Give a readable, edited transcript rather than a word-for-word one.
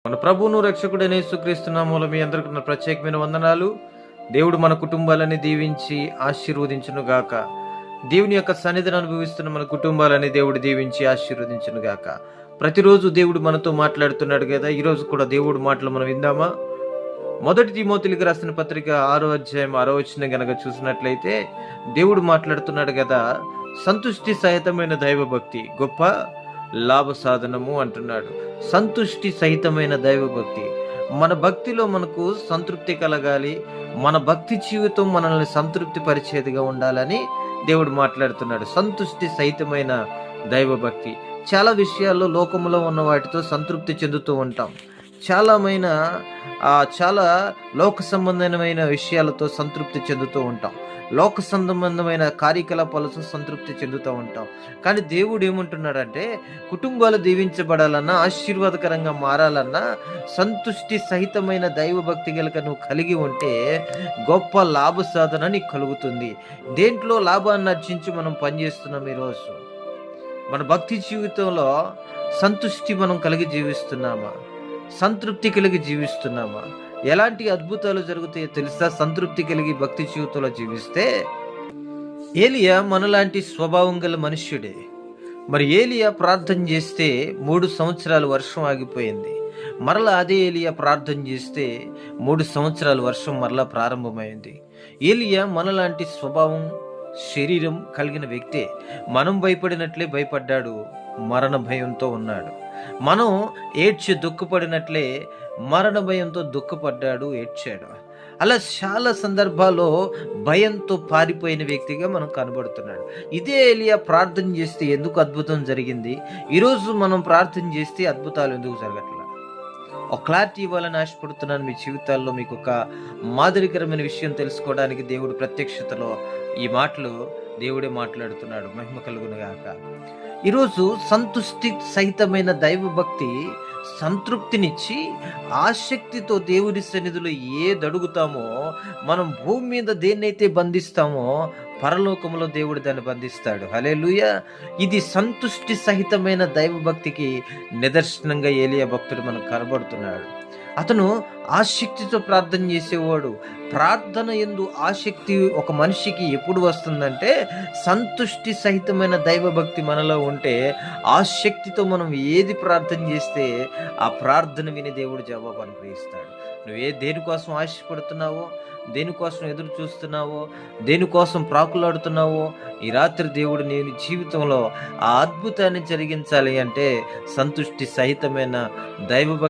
మన ప్రభువును రక్షకుడైన యేసుక్రీస్తు నామములో మీ అందరికీ నా ప్రత్యేకమైన వందనాలు. దేవుడు మన కుటుంబాలని దీవించి ఆశీర్వదించును గాక. దేవుని యొక్క సన్నిధిని అనుభవిస్తున్న మన కుటుంబాలని దేవుడు దీవించి ఆశీర్వదించును గాక. ప్రతిరోజు దేవుడు మనతో మాట్లాడుతున్నాడు కదా. ఈరోజు కూడా దేవుడు మాటలు మనం విందామా? మొదటి తిమోతికి రాసిన పత్రిక 6వ అధ్యాయం 6వ వచనం గనక చూసినట్లయితే దేవుడు మాట్లాడుతున్నాడు కదా, సంతుష్టి సహితమైన దైవభక్తి గొప్ప లాభ సాధనము అంటున్నాడు. సంతుష్టి సహితమైన దైవభక్తి, మన భక్తిలో మనకు సంతృప్తి కలగాలి, మన భక్తి జీవితం మనల్ని సంతృప్తి పరిచేదిగా ఉండాలని దేవుడు మాట్లాడుతున్నాడు. సంతుష్టి సహితమైన దైవభక్తి. చాలా విషయాల్లో లోకములో ఉన్న వాటితో సంతృప్తి చెందుతూ ఉంటాం. చాలా లోక సంబంధమైన విషయాలతో సంతృప్తి చెందుతూ ఉంటాం. లోక సంబంధమైన కార్యకలాపాలతో సంతృప్తి చెందుతూ ఉంటాం. కానీ దేవుడు ఏమంటున్నాడంటే, కుటుంబాలు దీవించబడాలన్నా, ఆశీర్వాదకరంగా మారాలన్నా, సంతుష్టి సహితమైన దైవభక్తి గలక నువ్వు కలిగి ఉంటే గొప్ప లాభ సాధన నీకు కలుగుతుంది. దేంట్లో లాభాన్ని అర్జించి మనం పనిచేస్తున్నాం ఈరోజు? మన భక్తి జీవితంలో సంతుష్టి మనం కలిగి జీవిస్తున్నామా? సంతృప్తి కలిగి జీవిస్తున్నామా? ఎలాంటి అద్భుతాలు జరుగుతాయో తెలుసా? సంతృప్తి కలిగి భక్తి జీవితంలో జీవిస్తే. ఏలియా మనలాంటి స్వభావం గల మనుష్యుడే. మరి ఏలియా ప్రార్థన చేస్తే 3 సంవత్సరాలు వర్షం ఆగిపోయింది. మరలా అదే ఏలియా ప్రార్థన చేస్తే 3 సంవత్సరాలు వర్షం మరలా ప్రారంభమైంది. ఏలియా మనలాంటి స్వభావం, శరీరం కలిగిన వ్యక్తే. మనం భయపడినట్లే భయపడ్డాడు, మరణ భయంతో ఉన్నాడు. మనం ఏడ్చి దుఃఖపడినట్లే మరణ భయంతో దుఃఖపడ్డాడు, ఏడ్చాడు. అలా చాలా సందర్భాల్లో భయంతో పారిపోయిన వ్యక్తిగా మనం కనబడుతున్నాడు. ఇదే ఏలియా ప్రార్థన చేస్తే ఎందుకు అద్భుతం జరిగింది? ఈరోజు మనం ప్రార్థన చేస్తే అద్భుతాలు ఎందుకు జరగట్లేదు? ఒక క్లారిటీ ఇవ్వాలని ఆశపడుతున్నాను. మీ జీవితాల్లో మీకు ఒక మాదిరికరమైన విషయం తెలుసుకోవడానికి దేవుడు ప్రత్యక్షతలో ఈ మాటలు దేవుడే మాట్లాడుతున్నాడు. మహిమ కలుగును గాక. ఈరోజు సంతుష్టి సహితమైన దైవభక్తి సంతృప్తినిచ్చి ఆసక్తితో దేవుని సన్నిధిలో ఏదడుగుతామో, మనం భూమి మీద దేన్నైతే బంధిస్తామో పరలోకంలో దేవుడు దాన్ని బంధిస్తాడు. హల్లెలూయా. ఇది సంతుష్టి సహితమైన దైవభక్తికి నిదర్శనంగా ఏలియా భక్తుడు మనకు కనబడుతున్నాడు. అతను ఆసక్తితో ప్రార్థన చేసేవాడు. ప్రార్థన యందు ఆసక్తి ఒక మనిషికి ఎప్పుడు వస్తుందంటే, సంతుష్టి సహితమైన దైవభక్తి మనలో ఉంటే, ఆసక్తితో మనం ఏది ప్రార్థన చేస్తే ఆ ప్రార్థన విని దేవుడు జవాబు అనుగ్రహిస్తాడు. దేనికోసం ఆశపడుతున్నావో, దేనికోసం ఎదురు చూస్తున్నావో, దేనికోసం ప్రాకులాడుతున్నావో, ఈ రాత్రి దేవుడు నేను జీవితంలో ఆ అద్భుతాన్ని జరిగించాలి అంటే సంతుష్టి సహితమైన దైవభక్తి